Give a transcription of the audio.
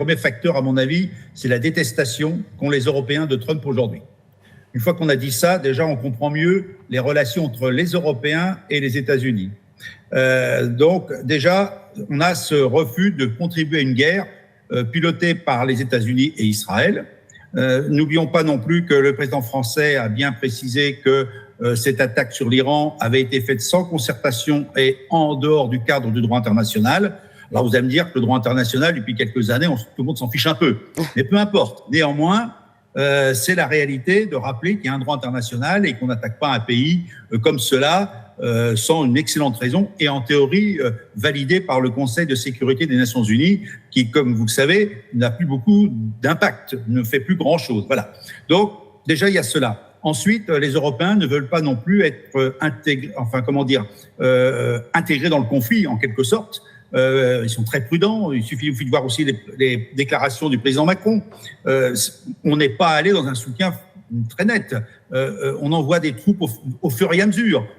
premier facteur, à mon avis, c'est la détestation qu'ont les Européens de Trump aujourd'hui. Une fois qu'on a dit ça, déjà, on comprend mieux les relations entre les Européens et les États-Unis. Donc, déjà, on a ce refus de contribuer à une guerre pilotée par les États-Unis et Israël. N'oublions pas non plus que le président français a bien précisé que cette attaque sur l'Iran avait été faite sans concertation et en dehors du cadre du droit international. Alors vous allez me dire que le droit international, depuis quelques années, tout le monde s'en fiche un peu. Mais peu importe. Néanmoins, c'est la réalité de rappeler qu'il y a un droit international et qu'on n'attaque pas un pays comme cela sans une excellente raison et en théorie validée par le Conseil de sécurité des Nations Unies qui, comme vous le savez, n'a plus beaucoup d'impact, ne fait plus grand-chose. Voilà. Donc, déjà, il y a cela. Ensuite, les Européens ne veulent pas non plus être intégrés dans le conflit, en quelque sorte. Ils sont très prudents. Il suffit de voir aussi les déclarations du président Macron. On n'est pas allé dans un soutien très net. On envoie des troupes au fur et à mesure.